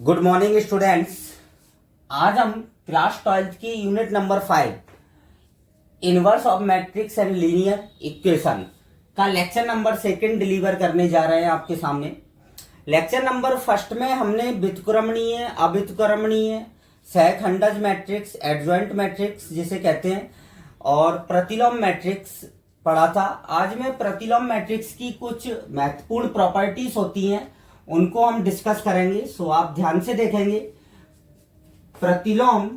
Good morning students. आज हम class 12 की unit number 5 inverse of matrix and linear equation का लेक्चर नंबर 2 डिलीवर करने जा रहे हैं आपके सामने। लेक्चर नंबर 1 में हमने व्युत्क्रमणीय, अव्युत्क्रमणीय, सहखंडज मैट्रिक्स, एडजॉइंट मैट्रिक्स जिसे कहते हैं, और प्रतिलोम मैट्रिक्स पढ़ा था। आज में प्रतिलोम मैट्रिक्स की कुछ महत्वपूर्ण प्रॉपर्टीज होती हैं, उनको हम डिस्कस करेंगे। सो आप ध्यान से देखेंगे। प्रतिलोम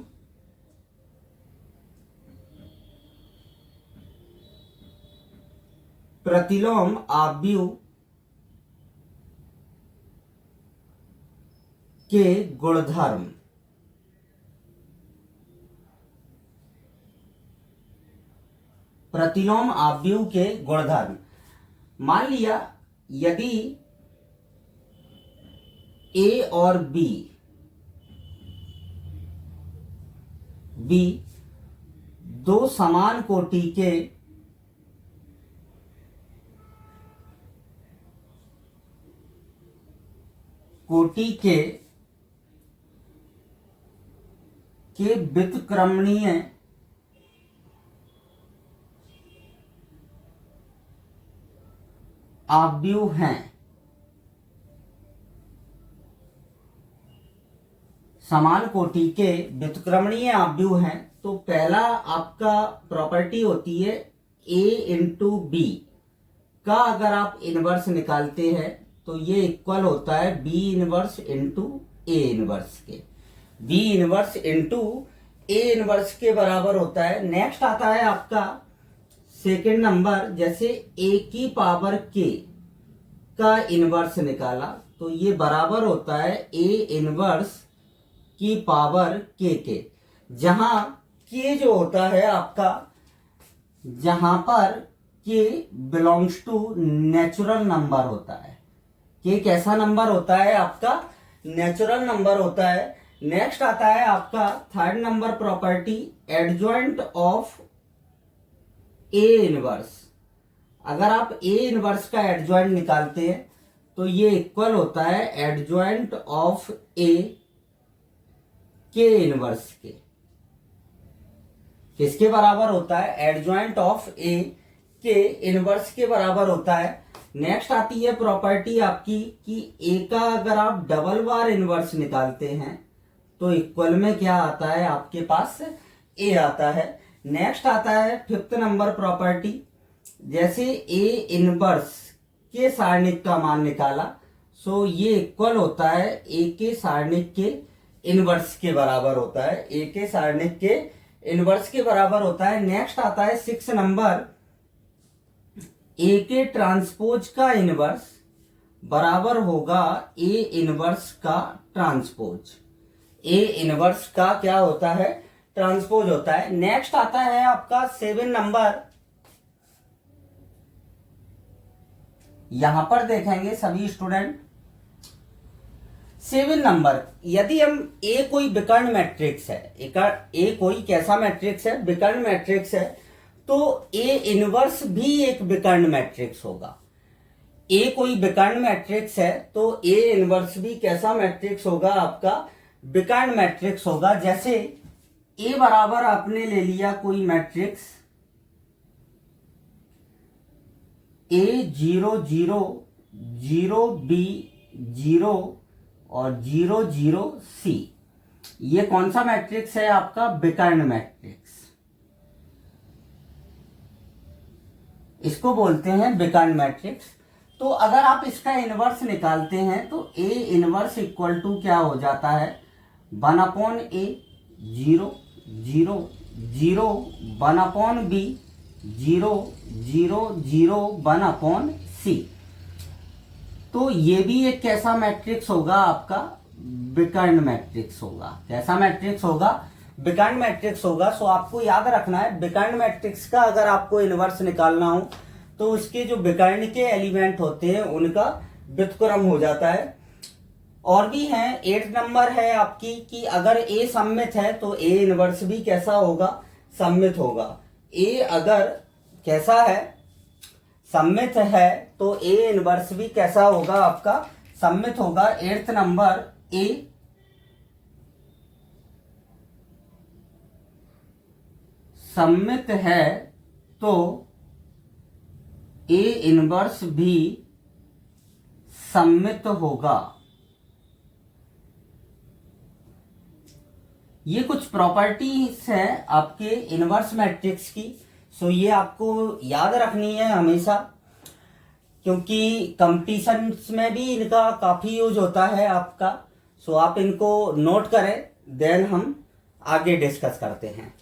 प्रतिलोम आव्यूह के गुणधर्म। प्रतिलोम आव्यूह के गुणधर्म। मान लिया यदि ए और बी दो समान कोटि के व्युत्क्रमणीय आव्यूह हैं, समान कोटि के व्युत्क्रमणीय आव्यूह हैं, तो पहला आपका प्रॉपर्टी होती है a इंटू बी का अगर आप इनवर्स निकालते हैं तो ये इक्वल होता है b inverse into A inverse के। b inverse into A inverse के बराबर होता है। नेक्स्ट आता है आपका सेकेंड नंबर, जैसे a की पावर k का इनवर्स निकाला तो ये बराबर होता है a इनवर्स की पावर के। जहां के जो होता है आपका, जहां पर के बिलोंग्स टू नेचुरल नंबर होता है। के कैसा नंबर होता है आपका? नेचुरल नंबर होता है। नेक्स्ट आता है आपका third number property, adjoint of A inverse. अगर आप ए इनवर्स का एडजॉइंट निकालते हैं तो ये इक्वल होता है एडजॉइंट ऑफ ए के इनवर्स के। किसके बराबर होता है? एडजॉइंट ऑफ ए के इनवर्स के बराबर होता है। नेक्स्ट आती है प्रॉपर्टी आपकी कि ए का अगर आप डबल बार इनवर्स निकालते हैं तो इक्वल में क्या आता है आपके पास? ए आता है। नेक्स्ट आता है फिफ्थ नंबर प्रॉपर्टी, जैसे ए इनवर्स के सारणिक का मान निकाला, सो ये इक्वल होता है ए के सारणिक के इनवर्स के बराबर होता है। ए के सारणिक के इनवर्स के बराबर होता है। नेक्स्ट आता है 6 नंबर, ए के ट्रांसपोज का इनवर्स बराबर होगा ए इनवर्स का ट्रांसपोज। ए इनवर्स का क्या होता है? ट्रांसपोज होता है। नेक्स्ट आता है आपका 7 नंबर। यहां पर देखेंगे सभी स्टूडेंट 7 नंबर, यदि हम ए कोई विकर्ण मैट्रिक्स है, ए कोई कैसा मैट्रिक्स है? विकर्ण मैट्रिक्स है, तो ए इनवर्स भी एक विकर्ण मैट्रिक्स होगा। ए कोई विकर्ण मैट्रिक्स है तो ए इनवर्स भी कैसा मैट्रिक्स होगा? आपका विकर्ण मैट्रिक्स होगा। जैसे ए बराबर आपने ले लिया कोई मैट्रिक्स ए 0 0 0 बी 0 और 0 0 सी, ये कौन सा मैट्रिक्स है आपका? विकर्ण मैट्रिक्स। इसको बोलते हैं विकर्ण मैट्रिक्स। तो अगर आप इसका इनवर्स निकालते हैं तो ए इनवर्स इक्वल टू क्या हो जाता है? 1 अपॉन ए 0 0 0 1 अपॉन बी 0 0 0 1 अपॉन सी। तो ये भी एक कैसा मैट्रिक्स होगा आपका? विकर्ण मैट्रिक्स होगा। कैसा मैट्रिक्स होगा? विकर्ण मैट्रिक्स होगा। सो आपको याद रखना है, विकर्ण मैट्रिक्स का अगर आपको इनवर्स निकालना हो तो उसके जो विकर्ण के एलिमेंट होते हैं उनका व्युत्क्रम हो जाता है। और भी हैं। 8 नंबर है आपकी कि अगर ए सममित है तो ए इनवर्स भी कैसा होगा? सममित होगा। ए अगर कैसा है? सममित है तो ए इनवर्स भी कैसा होगा? आपका सममित होगा। 8th नंबर, ए सममित है तो ए इनवर्स भी सममित होगा। ये कुछ प्रॉपर्टीज है आपके इनवर्स मैट्रिक्स की। सो ये आपको याद रखनी है हमेशा, क्योंकि कंपटीशंस में भी इनका काफी यूज होता है आपका। सो आप इनको नोट करें, देन हम आगे डिस्कस करते हैं।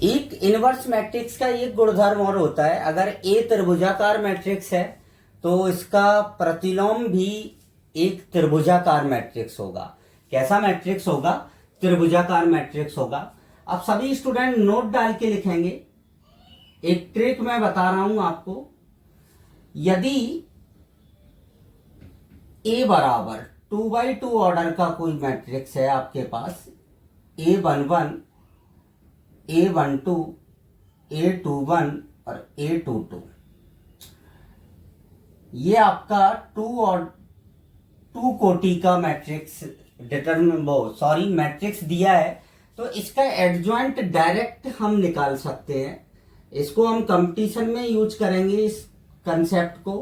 एक इनवर्स मैट्रिक्स का एक गुणधर्म और होता है, अगर ए त्रिभुजाकार मैट्रिक्स है तो इसका प्रतिलोम भी एक त्रिभुजाकार मैट्रिक्स होगा। कैसा मैट्रिक्स होगा? त्रिभुजाकार मैट्रिक्स होगा। अब सभी स्टूडेंट नोट डाल के लिखेंगे। एक ट्रिक मैं बता रहा हूं आपको। यदि ए बराबर 2x2 ऑर्डर का कोई मैट्रिक्स है आपके पास, A11, A12, A21 और A22, ये आपका टू कोटि का मैट्रिक्स मैट्रिक्स दिया है, तो इसका एडजॉइंट डायरेक्ट हम निकाल सकते हैं। इसको हम कंपटीशन में यूज करेंगे। इस कंसेप्ट को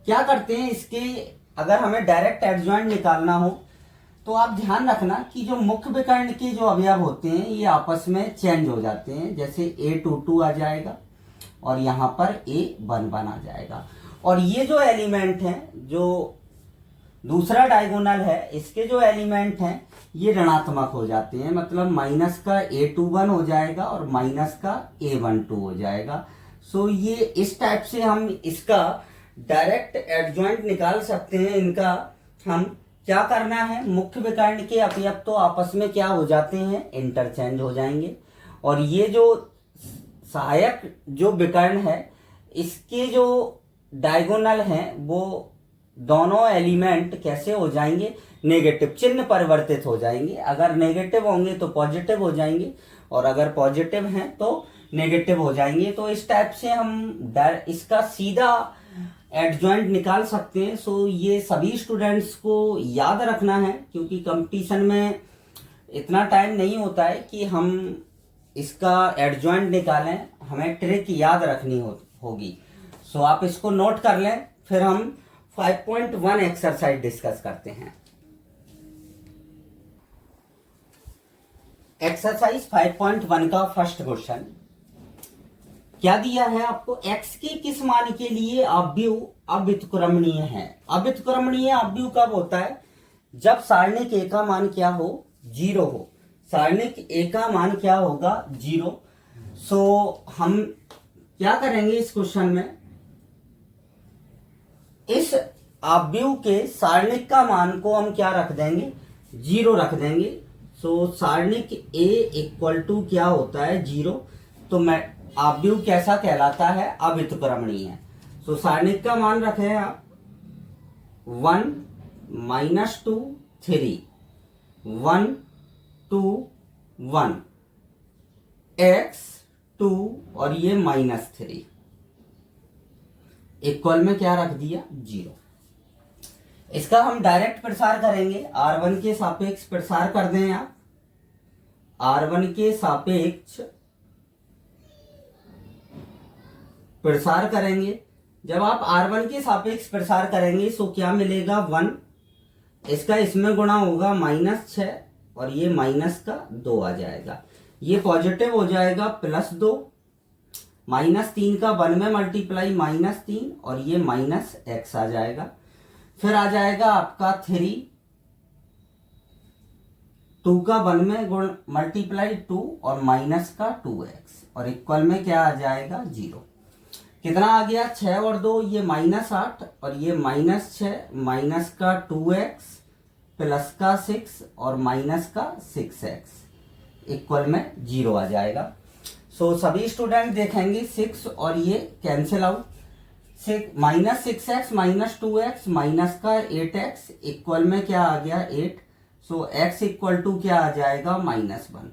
क्या करते हैं, इसके अगर हमें डायरेक्ट एडजॉइंट निकालना हो तो आप ध्यान रखना कि जो मुख्य विकर्ण के जो अवयव होते हैं ये आपस में चेंज हो जाते हैं। जैसे A22 आ जाएगा और यहां पर A11 आ जाएगा, और ये जो एलिमेंट हैं, जो दूसरा डायगोनल है, इसके जो एलिमेंट हैं ये ऋणात्मक हो जाते हैं। मतलब माइनस का A21 हो जाएगा और माइनस का A12 हो जाएगा। सो ये इस टाइप से हम इसका डायरेक्ट एडजॉइंट निकाल सकते हैं। इनका हम क्या करना है, मुख्य विकर्ण के अवयव तो आपस में क्या हो जाते हैं, इंटरचेंज हो जाएंगे, और ये जो सहायक जो विकर्ण है इसके जो डायगोनल हैं वो दोनों एलिमेंट कैसे हो जाएंगे, नेगेटिव, चिन्ह परिवर्तित हो जाएंगे। अगर नेगेटिव होंगे तो पॉजिटिव हो जाएंगे, और अगर पॉजिटिव हैं तो नेगेटिव हो जाएंगे। तो इस टाइप से हम इसका सीधा एडजॉइंट निकाल सकते हैं। सो ये सभी स्टूडेंट्स को याद रखना है, क्योंकि कंपटीशन में इतना टाइम नहीं होता है कि हम इसका एडजॉइंट निकालें, हमें ट्रिक याद रखनी होगी। सो आप इसको नोट कर लें, फिर हम 5.1 एक्सरसाइज डिस्कस करते हैं। एक्सरसाइज 5.1 का फर्स्ट क्वेश्चन क्या दिया है आपको, x के किस मान के लिए अव्युह अव्युत्क्रमणीय है। अव्युत्क्रमणीय अव्युह कब होता है, जब सारणिक a का मान क्या हो, 0 हो। सारणिक a का मान क्या होगा, 0। सो हम क्या करेंगे इस क्वेश्चन में, इस अव्युह के सारणिक का मान को हम क्या रख देंगे, 0 रख देंगे। सो सारणिक a इक्वल टू क्या होता है, 0। तो मैं अव्युह कैसा कहलाता है, अव्युत्क्रमणीय। सो सारणिक का मान रखे आप 1 -2 3 1 2 1 x 2 और ये -3 इक्वल में क्या रख दिया, 0। इसका हम डायरेक्ट प्रसार करेंगे, R1 के सापेक्ष प्रसार कर दें आप। R1 के सापेक्ष प्रसार करेंगे। जब आप R1 के सापेक्ष प्रसार करेंगे तो क्या मिलेगा, 1। इसका इसमें गुणा होगा -6 और ये -2 आ जाएगा। ये पॉजिटिव हो जाएगा +2, -3 का 1 में मल्टीप्लाई -3 और ये -x आ जाएगा। फिर आ जाएगा आपका 3, 2 का 1 में गुण मल्टीप्लाई 2 और माइनस का 2x और इक्वल में क्या आ जाएगा, 0। कितना आ गया, 6 और 2 ये -8 और ये -6 माइनस का 2x प्लस का 6 और माइनस का 6x इक्वल में 0 आ जाएगा। सो सभी स्टूडेंट देखेंगे 6 और ये cancel out, -6x minus 2x minus का 8x इक्वल में क्या आ गया, 8। सो x इक्वल टू क्या आ जाएगा, -1।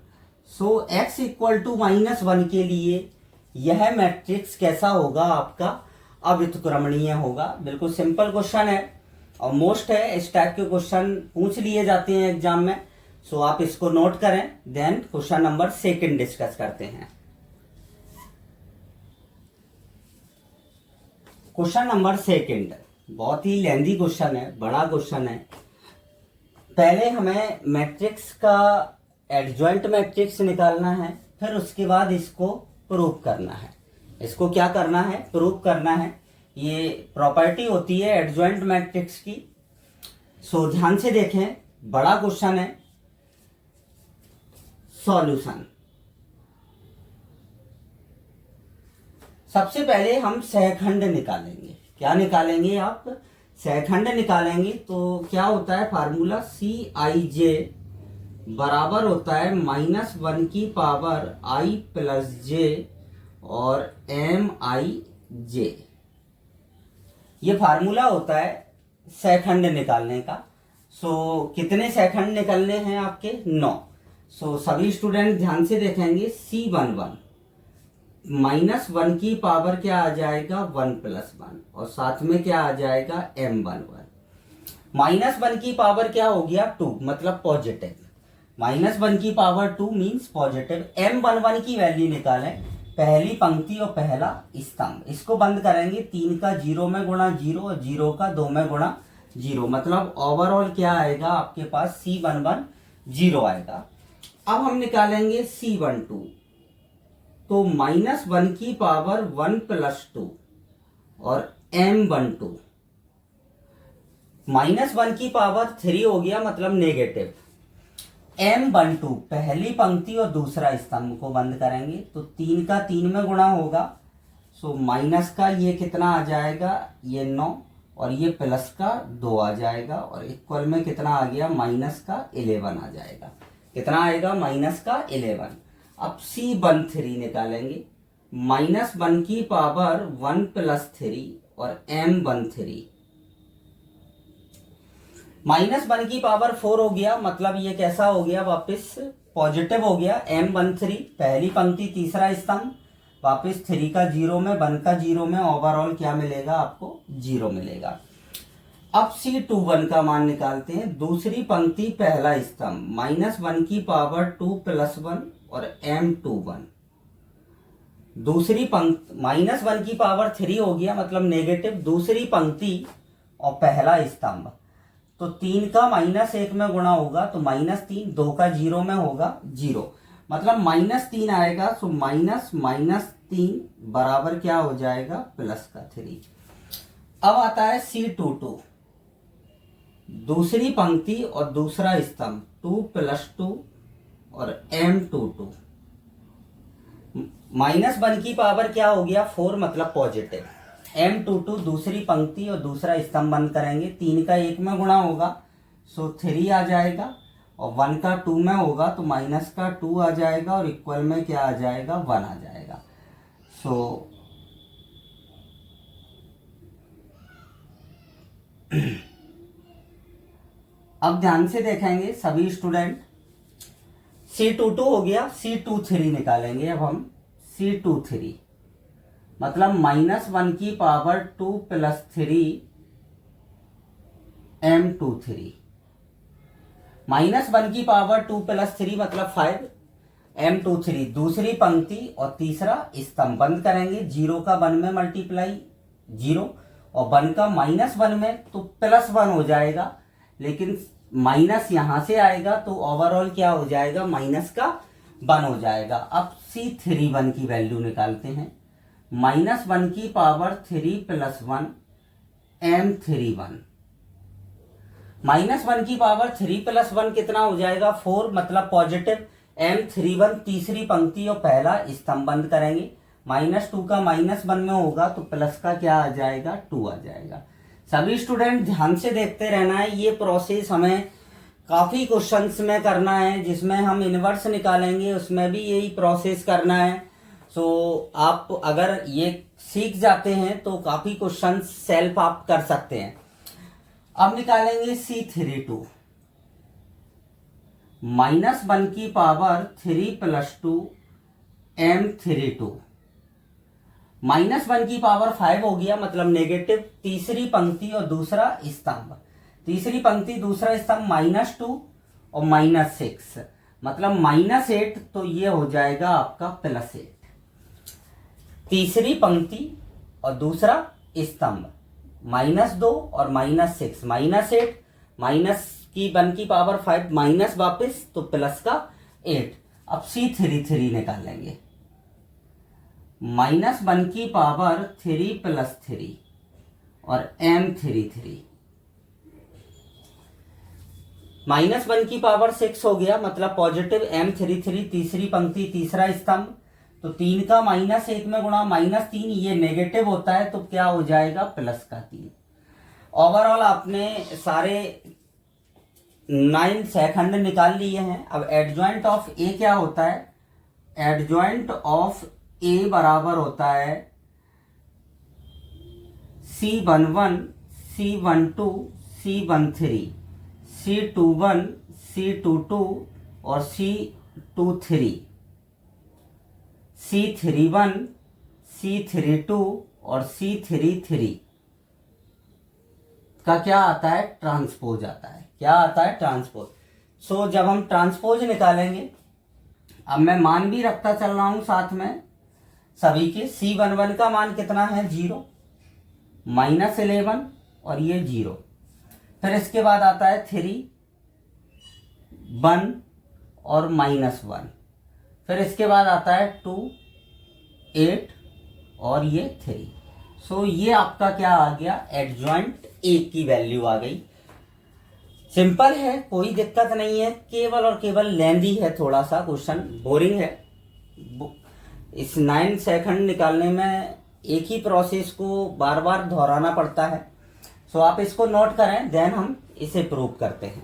सो x इक्वल टू -1 के लिए यह मैट्रिक्स कैसा होगा आपका, अव्युत्क्रमणीय होगा। बिल्कुल सिंपल क्वेश्चन है और मोस्ट है, इस टाइप के क्वेश्चन पूछ लिए जाते हैं एग्जाम में। सो आप इसको नोट करें, देन क्वेश्चन नंबर 2 डिस्कस करते हैं। क्वेश्चन नंबर 2 बहुत ही लेंथी क्वेश्चन है, बड़ा क्वेश्चन है। पहले हमें मैट्रिक्स का एडजॉइंट मैट्रिक्स निकालना है, फिर उसके बाद इसको प्रूव करना है। इसको क्या करना है? प्रूव करना है। ये प्रॉपर्टी होती है एडजॉइंट मैट्रिक्स की। सो ध्यान से देखें, बड़ा क्वेश्चन है। सॉल्यूशन, सबसे पहले हम सहखंड निकालेंगे। क्या निकालेंगे आप? सहखंड निकालेंगे। तो क्या होता है फार्मूला? CIJ बराबर होता है -1 की पावर I प्लस J और MIJ। ये फार्मूला होता है सहखंड निकालने का। सो कितने सहखंड निकलने हैं आपके? 9। सो सभी स्टूडेंट ध्यान से देखेंगे। C11 -1 की पावर क्या आ जाएगा? 1 + 1 और साथ में क्या आ जाएगा? M11। -1 की पावर क्या हो गया? 2, मतलब पॉजिटिव। -1 की पावर 2 मीन्स पॉजिटिव। M11 की वैल्यू निकालें, पहली पंक्ति और पहला स्तंभ। इसको बंद करेंगे, 3 का 0 में गुणा 0 और 0 का 2 में गुणा 0, मतलब ओवरऑल क्या आएगा आपके पास? C11 0 आएगा। अब हम निकालेंगे C12। तो -1 की पावर 1 + 2 और M12। -1 की पावर 3 हो गया, मतलब नेगेटिव। M12 पहली पंक्ति और दूसरा स्तंभ को बंद करेंगे, तो 3 का 3 में गुणा होगा। सो माइनस का ये कितना आ जाएगा? ये 9 और ये प्लस का 2 आ जाएगा और इक्वल में कितना आ गया? -11 आ जाएगा। कितना आएगा? -11। अब C13 निकालेंगे। -1 की पावर 1 + 3 और M13। -1 की पावर 4 हो गया, मतलब ये कैसा हो गया? वापस पॉजिटिव हो गया। M13 पहली पंक्ति तीसरा स्तंभ, वापस 3 का 0 में 1 का 0 में, ओवरऑल क्या मिलेगा आपको? 0 मिलेगा। अब C21 का मान निकालते हैं। दूसरी पंक्ति पहला स्तंभ, -1 की पावर 2 + 1 और M21। दूसरी पंक्ति -1 की पावर 3 हो गया, मतलब नेगेटिव। दूसरी पंक्ति और पहला स्तंभ, तो 3 का -1 में गुणा होगा, तो -3, 2 का 0 में होगा 0, मतलब -3 आएगा। सो -3 बराबर क्या हो जाएगा? प्लस का 3। अब आता है C22, दूसरी पंक्ति और दूसरा स्तंभ, 2 + 2 और M22। -1 की पावर क्या हो गया? 4, मतलब पॉजिटिव। M22 दूसरी पंक्ति और दूसरा स्तंभ बंद करेंगे, 3 का 1 में गुणा होगा, सो 3 आ जाएगा और 1 का 2 में होगा, तो माइनस का 2 आ जाएगा और इक्वल में क्या आ जाएगा? 1 आ जाएगा। सो अब ध्यान से देखेंगे सभी स्टूडेंट। C22 हो गया, C23 निकालेंगे। अब हम C23 मतलब -1 की पावर 2 + 3 M23। -1 की पावर 2 + 3 मतलब 5 M23। दूसरी पंक्ति और तीसरा स्तंभ बंद करेंगे, 0 का 1 में मल्टीप्लाई 0 और 1 का -1 में, तो +1 हो जाएगा, लेकिन माइनस यहां से आएगा तो ओवरऑल क्या हो जाएगा? -1 हो जाएगा। अब C31 की वैल्यू निकालते हैं। -1 की पावर 3 + 1 M31। -1 की पावर 3 + 1 कितना हो जाएगा? 4, मतलब पॉजिटिव। M31 तीसरी पंक्ति और पहला स्तंभ बंद करेंगे, -2 का -1 में होगा, तो प्लस का क्या आ जाएगा? 2 आ जाएगा। सभी स्टूडेंट ध्यान से देखते रहना है। ये प्रोसेस हमें काफी क्वेश्चंस में करना है, जिसमें हम इनवर्स निकालेंगे उसमें भी यही प्रोसेस करना है। सो आप अगर ये सीख जाते हैं तो काफी क्वेश्चंस सेल्फ आप कर सकते हैं। अब निकालेंगे C32। -1 की पावर 3 + 2 M32। -1 की पावर 5 हो गया, मतलब नेगेटिव। तीसरी पंक्ति और दूसरा स्तंभ, तीसरी पंक्ति दूसरा स्तंभ -2 और -6, मतलब -8, तो ये हो जाएगा आपका +8। तीसरी पंक्ति और दूसरा स्तंभ, -2 और -6, -8, माइनस की 1 की पावर 5, माइनस वापस तो प्लस का 8। अब C33 निकालेंगे, -1 की पावर 3 + 3 और M33, -1 की पावर 6 हो गया, मतलब पॉजिटिव M33, तीसरी पंक्ति तीसरा स्तंभ, तो 3 का -1 में गुणा -3, ये नेगेटिव होता है तो क्या हो जाएगा प्लस का 3। ओवरऑल आपने सारे 9 सेकंड निकाल लिए हैं। अब एडजॉइंट ऑफ ए क्या होता है, एडजॉइंट ऑफ ए बराबर होता है C11, C12, C13, C21, C22 और C23, C31, C32 और C33 का क्या आता है, ट्रांसपोज आता है। क्या आता है, ट्रांसपोज। सो जब हम ट्रांसपोज निकालेंगे, अब मैं मान भी रखता चल रहा हूं साथ में सभी के। C11 का मान कितना है, 0, -11 और ये 0। फिर इसके बाद आता है 3, 1 और -1। फिर इसके बाद आता है 2, 8 और ये 3। सो ये आपका क्या आ गया, एडजॉइंट ए की वैल्यू आ गई। सिंपल है, कोई दिक्कत नहीं है, केवल और केवल लेंदी है, थोड़ा सा क्वेश्चन बोरिंग है। इस 9 सेकंड निकालने में एक ही प्रोसेस को बार बार दोहराना पड़ता है। सो आप इसको नोट करें, देन हम इसे प्रूव करते हैं।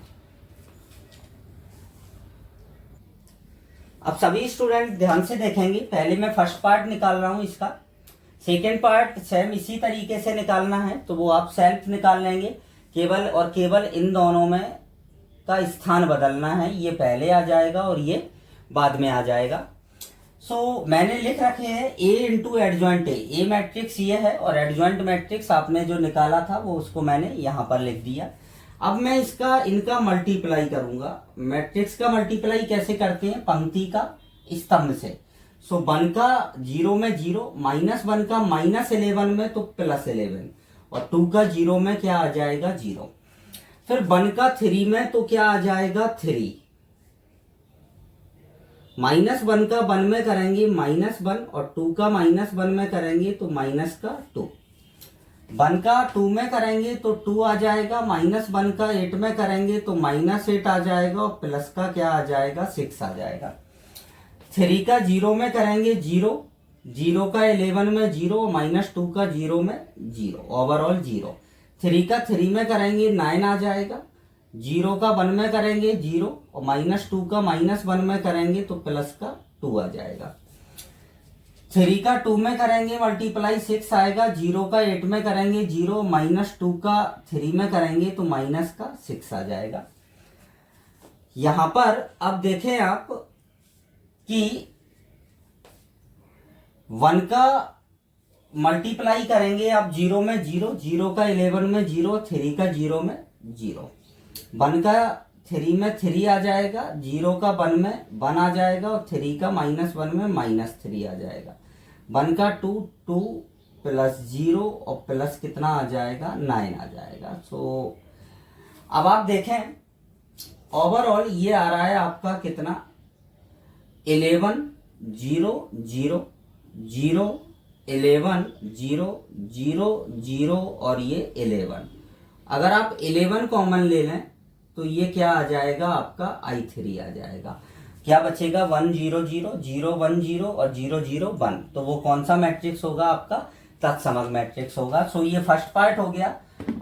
अब सभी स्टूडेंट ध्यान से देखेंगे, पहले मैं फर्स्ट पार्ट निकाल रहा हूं इसका, सेकेंड पार्ट सेम इसी तरीके से निकालना है, तो वो आप सेल्फ निकाल लेंगे। केवल और केवल इन दोनों में का स्थान बदलना है, ये पहले आ जाएगा और ये बाद में आ जाएगा। सो मैंने लिख रखे हैं ए इंटू एडजॉइंट ए मैट्रिक्स ये है, और एडजॉइंट मैट्रिक्स आपने जो निकाला था वो उसको मैंने यहां पर लिख दिया। अब मैं इनका मल्टीप्लाई करूंगा। मैट्रिक्स का मल्टीप्लाई कैसे करते हैं, पंक्ति का स्तंभ से। सो 1 का 0 में 0, -1 का -11 में तो +11, और 2 का 0 में क्या आ जाएगा, 0। फिर 1 का 3 में तो क्या आ जाएगा, 3। -1 का 1 में करेंगे -1, और 2 का -1 में करेंगे तो -2। 1 का 2 में करेंगे तो 2 आ जाएगा, -1 का 8 में करेंगे तो -8 आ जाएगा, और प्लस का क्या आ जाएगा, 6 आ जाएगा। 3 का 0 में करेंगे 0, 0 का 11 में 0, -2 का 0 में 0, ओवरऑल 0। 3 का 3 में करेंगे 9 आ जाएगा, 0 का 1 में करेंगे 0, और -2 का -1 में करेंगे तो प्लस का 2 आ जाएगा। 3 का 2 में करेंगे मल्टीप्लाई 6 आएगा, 0 का 8 में करेंगे 0, -2 का 3 में करेंगे तो माइनस का 6 आ जाएगा। यहां पर अब देखें आप कि 1 का मल्टीप्लाई करेंगे आप 0 में 0, 0 का 11 में 0, 3 का 0 में 0। 1 का 3 में 3 आ जाएगा, 0 का 1 में 1 आ जाएगा, और 3 का -1 में -3 आ जाएगा। 1 का 2 2 + 0, और प्लस कितना आ जाएगा, 9 आ जाएगा। सो अब आप देखें ओवरऑल ये आ रहा है आपका कितना, 11 0 0 0 11 0 0 0 और ये 11। अगर आप 11 कॉमन ले लें तो ये क्या आ जाएगा, आपका I3 आ जाएगा। क्या बचेगा, 1 0 0 0 1 0 और 0 0 1। तो वो कौन सा मैट्रिक्स होगा, आपका तत्समक मैट्रिक्स होगा। सो ये फर्स्ट पार्ट हो गया।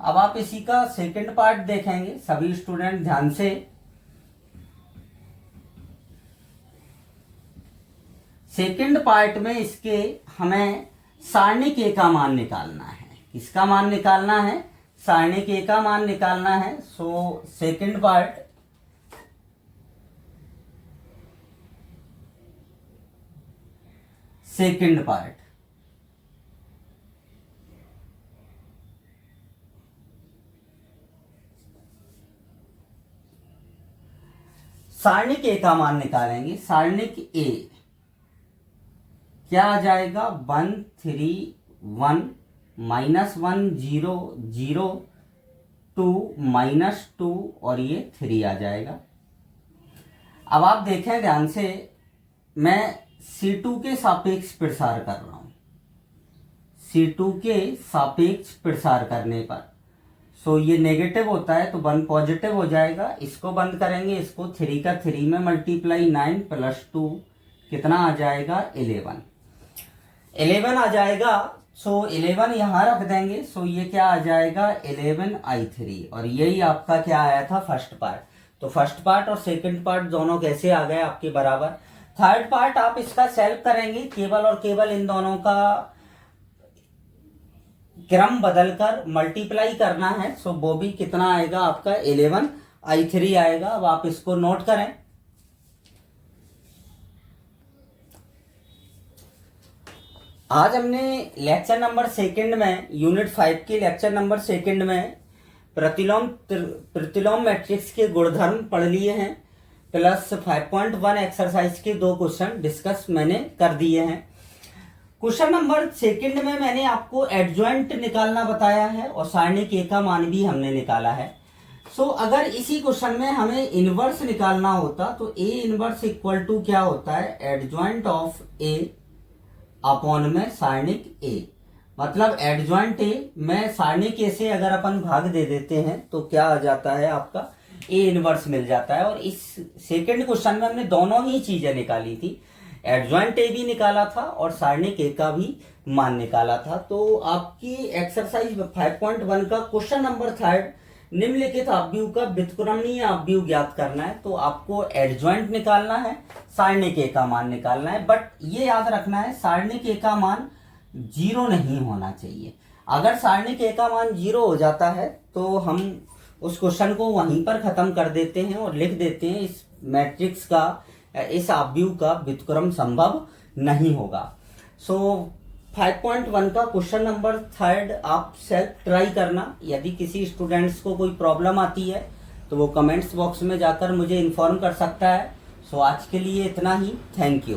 अब आप इसी का सेकंड पार्ट देखेंगे, सभी स्टूडेंट ध्यान से। सेकंड पार्ट में इसके हमें सारणी के का मान निकालना है। किसका मान निकालना है, सारणी के का मान निकालना है। सो सेकंड पार्ट, सारणिक ए का मान निकालेंगे। सारणिक ए क्या आ जाएगा, 1 3 1 -1 0 0 2 -2 और ये 3 आ जाएगा। अब आप देखें ध्यान से, मैं C2 के सापेक्ष प्रसार कर रहा हूं। C2 के सापेक्ष प्रसार करने पर सो ये नेगेटिव होता है तो 1 पॉजिटिव हो जाएगा। इसको बंद करेंगे, इसको 3 का 3 में मल्टीप्लाई, 9 + 2 कितना आ जाएगा, 11 आ जाएगा। सो 11 यहाँ रख देंगे। सो ये क्या आ जाएगा, 11I3। और यही आपका क्या आया था, फर्स्ट पार्ट। तो फर्स्ट पार्ट और सेकंड पार्ट दोनों कैसे आ गए आपके बराबर। थर्ड पार्ट आप इसका सॉल्व करेंगे, केवल और केवल इन दोनों का क्रम बदलकर मल्टीप्लाई करना है। सो वो भी कितना आएगा आपका, 11I3 आएगा। अब आप इसको नोट करें। आज हमने लेक्चर नंबर सेकंड में, यूनिट 5 के लेक्चर नंबर सेकंड में प्रतिलोम मैट्रिक्स के गुणधर्म पढ़ लिए हैं, प्लस 5.1 एक्सरसाइज के 2 क्वेश्चन डिस्कस मैंने कर दिए हैं। क्वेश्चन नंबर सेकंड में मैंने आपको एडजॉइंट निकालना बताया है और सारणिक ए का मान भी हमने निकाला है। सो अगर इसी क्वेश्चन में हमें इनवर्स निकालना होता तो ए इनवर्स इक्वल टू क्या होता है, एडजॉइंट ऑफ ए अपॉन में सारणिक ए। मतलब एडजॉइंट ए में सारणिक ए से अगर अपन भाग दे देते हैं तो क्या आ जाता है आपका, ए इनवर्स मिल जाता है। और इस सेकंड क्वेश्चन में हमने दोनों ही चीजें निकाली थी, एडजॉइंट ए भी निकाला था और सारणिक ए का भी मान निकाला था। तो आपकी एक्सरसाइज 5.1 का क्वेश्चन नंबर 3 निम्नलिखित आव्यूह का व्युत्क्रमणीय आव्यूह ज्ञात करना है। तो आपको एडजॉइंट निकालना है, सारणिक ए का मान निकालना है। बट ये याद रखना है, सारणिक ए का मान 0 नहीं होना चाहिए। अगर सारणिक ए का मान 0 हो जाता है तो हम उस क्वेश्चन को वहीं पर खत्म कर देते हैं और लिख देते हैं इस मैट्रिक्स का, इस आव्यूह का व्युत्क्रम संभव नहीं होगा। सो 5.1 का क्वेश्चन नंबर 3 आप सेल्फ ट्राई करना। यदि किसी स्टूडेंट्स को कोई प्रॉब्लम आती है तो वो कमेंट्स बॉक्स में जाकर मुझे इन्फॉर्म कर सकता है। सो आज के लिए इतना ही, थैंक यू।